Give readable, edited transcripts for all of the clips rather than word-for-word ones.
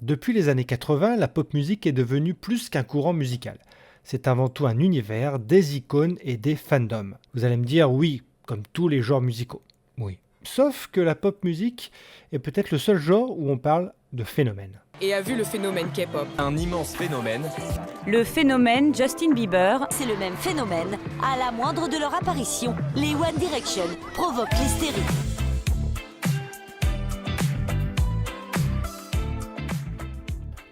Depuis les années 80, la pop music est devenue plus qu'un courant musical. C'est avant tout un univers, des icônes et des fandoms. Vous allez me dire oui, comme tous les genres musicaux. Oui. Sauf que la pop music est peut-être le seul genre où on parle de phénomène. Et a vu le phénomène K-pop. Un immense phénomène. Le phénomène Justin Bieber. C'est le même phénomène. À la moindre de leur apparition, les One Direction provoquent l'hystérie.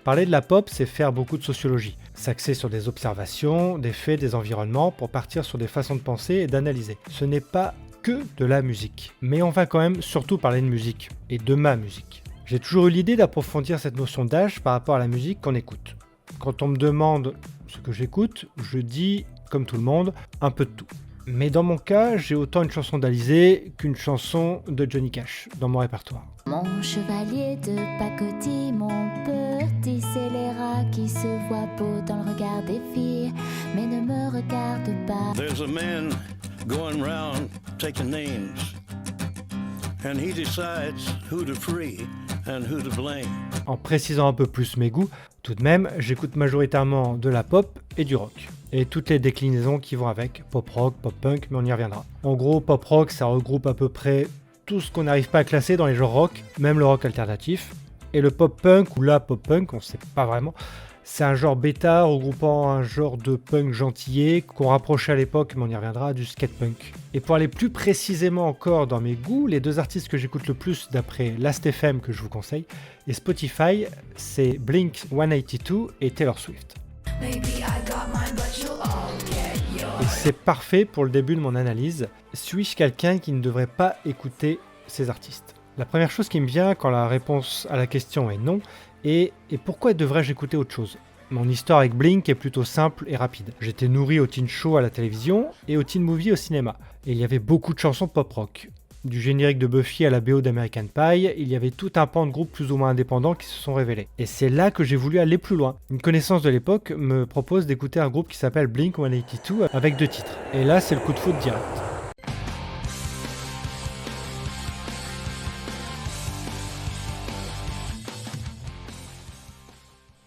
Parler de la pop, c'est faire beaucoup de sociologie. S'axer sur des observations, des faits, des environnements pour partir sur des façons de penser et d'analyser. Ce n'est pas que de la musique. Mais on va quand même surtout parler de musique, et de ma musique. J'ai toujours eu l'idée d'approfondir cette notion d'âge par rapport à la musique qu'on écoute. Quand on me demande ce que j'écoute, je dis, comme tout le monde, un peu de tout. Mais dans mon cas, j'ai autant une chanson d'Alizé qu'une chanson de Johnny Cash dans mon répertoire. Mon chevalier de pacotille, mon petit scélérat qui se voit beau dans le regard des filles, mais ne me regarde pas. There's a man going round taking names, and he decides who to free and who to blame. En précisant un peu plus mes goûts, tout de même, j'écoute majoritairement de la pop et du rock. Et toutes les déclinaisons qui vont avec, pop rock, pop punk, mais on y reviendra. En gros, pop rock, ça regroupe à peu près tout ce qu'on n'arrive pas à classer dans les genres rock, même le rock alternatif. Et le pop punk, ou la pop punk, on sait pas vraiment, c'est un genre bêta regroupant un genre de punk gentillé qu'on rapprochait à l'époque, mais on y reviendra, du skate punk. Et pour aller plus précisément encore dans mes goûts, les deux artistes que j'écoute le plus d'après Last.fm que je vous conseille, et Spotify, c'est Blink-182 et Taylor Swift. Et c'est parfait pour le début de mon analyse. Suis-je quelqu'un qui ne devrait pas écouter ces artistes ? La première chose qui me vient quand la réponse à la question est non, et pourquoi devrais-je écouter autre chose ? Mon histoire avec Blink est plutôt simple et rapide. J'étais nourri au teen show à la télévision et au teen movie au cinéma. Et il y avait beaucoup de chansons pop-rock. Du générique de Buffy à la BO d'American Pie, il y avait tout un pan de groupes plus ou moins indépendants qui se sont révélés. Et c'est là que j'ai voulu aller plus loin. Une connaissance de l'époque me propose d'écouter un groupe qui s'appelle Blink-182 avec 2 titres. Et là, c'est le coup de foudre direct.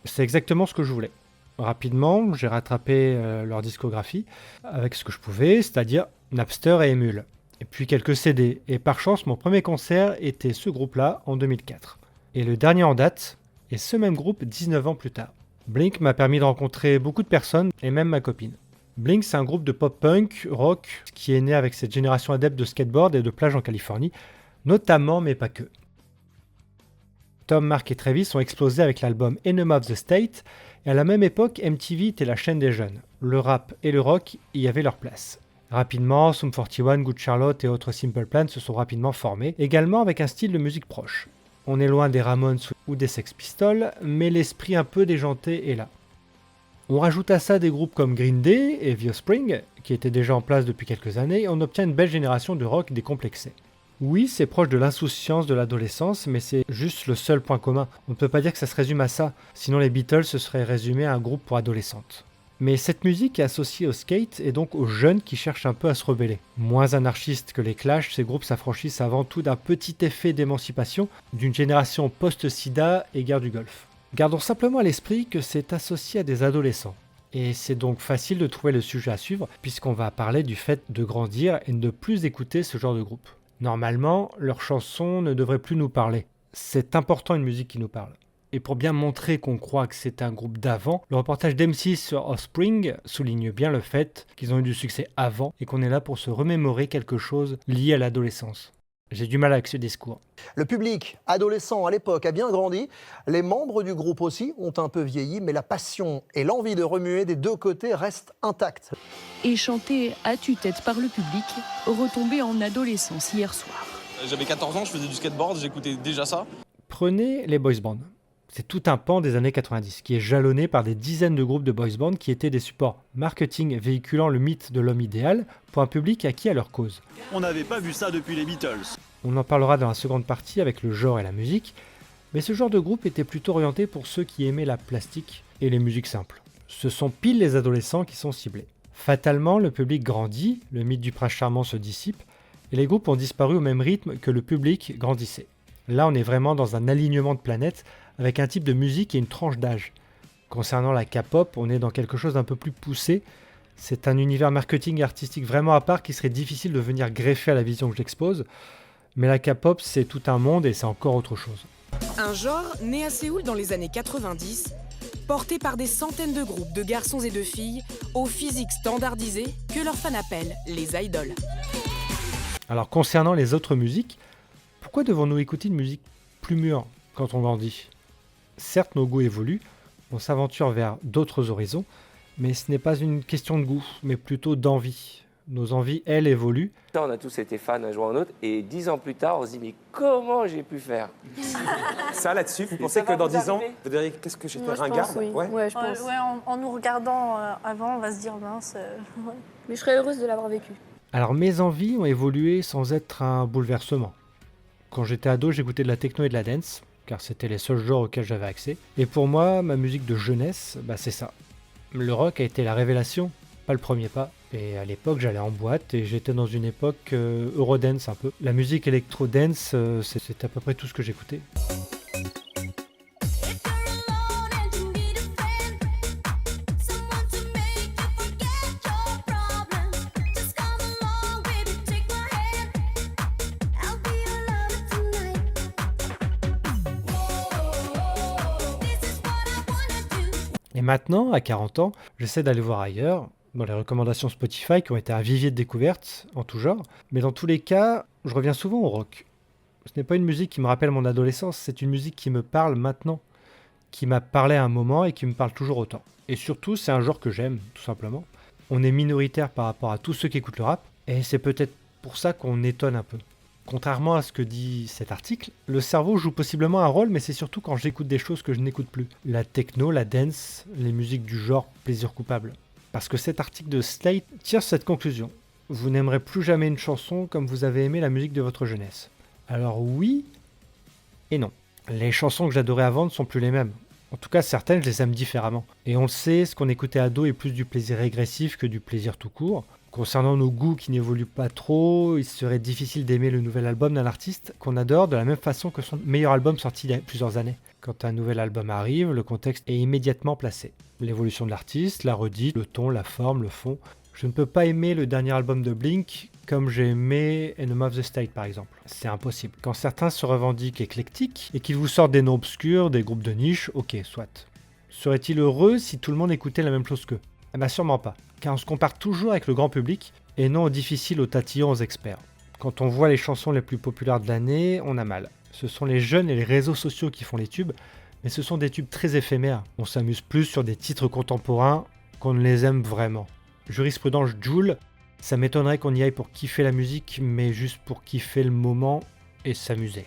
C'est exactement ce que je voulais. Rapidement, j'ai rattrapé leur discographie avec ce que je pouvais, c'est-à-dire Napster et Emule. Et puis quelques CD. Et par chance, mon premier concert était ce groupe-là en 2004. Et le dernier en date est ce même groupe 19 ans plus tard. Blink m'a permis de rencontrer beaucoup de personnes, et même ma copine. Blink, c'est un groupe de pop-punk, rock, qui est né avec cette génération adepte de skateboard et de plage en Californie, notamment, mais pas que. Tom, Mark et Travis ont explosé avec l'album Enema of the State, et à la même époque, MTV était la chaîne des jeunes. Le rap et le rock y avaient leur place. Rapidement, Sum 41, Good Charlotte et autres Simple Plan se sont rapidement formés, également avec un style de musique proche. On est loin des Ramones ou des Sex Pistols, mais l'esprit un peu déjanté est là. On rajoute à ça des groupes comme Green Day et The Offspring, qui étaient déjà en place depuis quelques années, et on obtient une belle génération de rock décomplexé. Oui, c'est proche de l'insouciance de l'adolescence, mais c'est juste le seul point commun. On ne peut pas dire que ça se résume à ça, sinon les Beatles se seraient résumés à un groupe pour adolescentes. Mais cette musique est associée au skate et donc aux jeunes qui cherchent un peu à se rebeller. Moins anarchistes que les Clash, ces groupes s'affranchissent avant tout d'un petit effet d'émancipation d'une génération post-sida et guerre du Golfe. Gardons simplement à l'esprit que c'est associé à des adolescents. Et c'est donc facile de trouver le sujet à suivre puisqu'on va parler du fait de grandir et de ne plus écouter ce genre de groupe. Normalement, leurs chansons ne devraient plus nous parler. C'est important une musique qui nous parle. Et pour bien montrer qu'on croit que c'est un groupe d'avant, le reportage d'M6 sur Offspring souligne bien le fait qu'ils ont eu du succès avant et qu'on est là pour se remémorer quelque chose lié à l'adolescence. J'ai du mal avec ce discours. Le public adolescent à l'époque a bien grandi, les membres du groupe aussi ont un peu vieilli, mais la passion et l'envie de remuer des deux côtés restent intactes. Et chanté à tue-tête par le public, retombé en adolescence hier soir. J'avais 14 ans, je faisais du skateboard, j'écoutais déjà ça. Prenez les boys bands. C'est tout un pan des années 90 qui est jalonné par des dizaines de groupes de boys bands qui étaient des supports marketing véhiculant le mythe de l'homme idéal pour un public acquis à leur cause. On n'avait pas vu ça depuis les Beatles. On en parlera dans la seconde partie avec le genre et la musique, mais ce genre de groupe était plutôt orienté pour ceux qui aimaient la plastique et les musiques simples. Ce sont pile les adolescents qui sont ciblés. Fatalement, le public grandit, le mythe du prince charmant se dissipe, et les groupes ont disparu au même rythme que le public grandissait. Là, on est vraiment dans un alignement de planètes avec un type de musique et une tranche d'âge. Concernant la K-pop, on est dans quelque chose d'un peu plus poussé. C'est un univers marketing et artistique vraiment à part qui serait difficile de venir greffer à la vision que j'expose. Mais la K-pop, c'est tout un monde et c'est encore autre chose. Un genre né à Séoul dans les années 90, porté par des centaines de groupes de garçons et de filles au physique standardisé que leurs fans appellent les idoles. Alors concernant les autres musiques, pourquoi devons-nous écouter une musique plus mûre quand on grandit ? Certes, nos goûts évoluent, on s'aventure vers d'autres horizons, mais ce n'est pas une question de goût, mais plutôt d'envie. Nos envies, elles, évoluent. On a tous été fans un jour ou un autre, et 10 ans plus tard, on se dit mais comment j'ai pu faire Ça, là-dessus, vous pensez que dans 10 ans, vous direz qu'est-ce que j'étais ringard? Oui. Ouais, je pense. En nous regardant avant, on va se dire mince. Ouais. Mais je serais heureuse de l'avoir vécu. Alors mes envies ont évolué sans être un bouleversement. Quand j'étais ado, j'écoutais de la techno et de la dance, car c'était les seuls genres auxquels j'avais accès. Et pour moi, ma musique de jeunesse, c'est ça. Le rock a été la révélation, pas le premier pas. Et à l'époque, j'allais en boîte et j'étais dans une époque Eurodance un peu. La musique électro-dance, c'est à peu près tout ce que j'écoutais. Et maintenant, à 40 ans, j'essaie d'aller voir ailleurs, dans les recommandations Spotify qui ont été un vivier de découvertes en tout genre. Mais dans tous les cas, je reviens souvent au rock. Ce n'est pas une musique qui me rappelle mon adolescence, c'est une musique qui me parle maintenant, qui m'a parlé à un moment et qui me parle toujours autant. Et surtout, c'est un genre que j'aime, tout simplement. On est minoritaire par rapport à tous ceux qui écoutent le rap, et c'est peut-être pour ça qu'on étonne un peu. Contrairement à ce que dit cet article, le cerveau joue possiblement un rôle, mais c'est surtout quand j'écoute des choses que je n'écoute plus. La techno, la dance, les musiques du genre plaisir coupable. Parce que cet article de Slate tire cette conclusion. Vous n'aimerez plus jamais une chanson comme vous avez aimé la musique de votre jeunesse. Alors oui et non. Les chansons que j'adorais avant ne sont plus les mêmes. En tout cas, certaines, je les aime différemment. Et on le sait, ce qu'on écoutait ado est plus du plaisir régressif que du plaisir tout court. Concernant nos goûts qui n'évoluent pas trop, il serait difficile d'aimer le nouvel album d'un artiste qu'on adore de la même façon que son meilleur album sorti il y a plusieurs années. Quand un nouvel album arrive, le contexte est immédiatement placé. L'évolution de l'artiste, la redite, le ton, la forme, le fond. Je ne peux pas aimer le dernier album de Blink comme j'ai aimé Enema of the State par exemple. C'est impossible. Quand certains se revendiquent éclectiques et qu'ils vous sortent des noms obscurs, des groupes de niche, ok, soit. Serait-il heureux si tout le monde écoutait la même chose qu'eux ? Sûrement pas. Car on se compare toujours avec le grand public et non aux difficiles, aux tatillons, aux experts. Quand on voit les chansons les plus populaires de l'année, on a mal. Ce sont les jeunes et les réseaux sociaux qui font les tubes, mais ce sont des tubes très éphémères. On s'amuse plus sur des titres contemporains qu'on ne les aime vraiment. Jurisprudence Joule, ça m'étonnerait qu'on y aille pour kiffer la musique, mais juste pour kiffer le moment et s'amuser.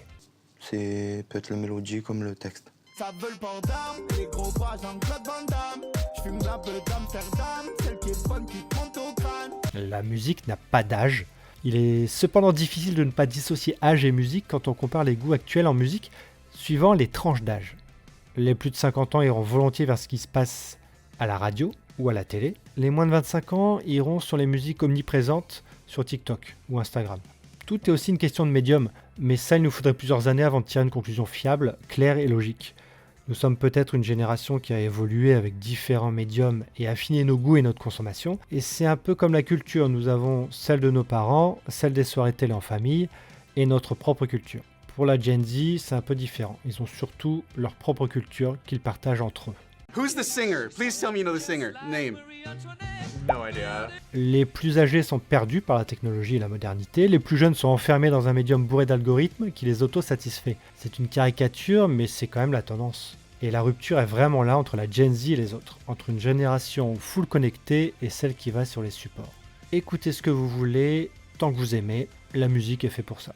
C'est peut-être la mélodie comme le texte. Ça veut le port d'armes, les gros bras Jean-Claude Van Damme. J'fume la peu d'Amsterdam, celle qui est bonne qui te monte au crâne. La musique n'a pas d'âge. Il est cependant difficile de ne pas dissocier âge et musique quand on compare les goûts actuels en musique suivant les tranches d'âge. Les plus de 50 ans iront volontiers vers ce qui se passe à la radio ou à la télé. Les moins de 25 ans iront sur les musiques omniprésentes sur TikTok ou Instagram. Tout est aussi une question de médium, mais ça il nous faudrait plusieurs années avant de tirer une conclusion fiable, claire et logique. Nous sommes peut-être une génération qui a évolué avec différents médiums et affiné nos goûts et notre consommation. Et c'est un peu comme la culture, nous avons celle de nos parents, celle des soirées télé en famille et notre propre culture. Pour la Gen Z, c'est un peu différent. Ils ont surtout leur propre culture qu'ils partagent entre eux. Who's the singer? Please tell me you know the singer. Name. No idea. Les plus âgés sont perdus par la technologie et la modernité. Les plus jeunes sont enfermés dans un médium bourré d'algorithmes qui les auto-satisfait. C'est une caricature, mais c'est quand même la tendance. Et la rupture est vraiment là entre la Gen Z et les autres. Entre une génération full connectée et celle qui va sur les supports. Écoutez ce que vous voulez, tant que vous aimez. La musique est faite pour ça.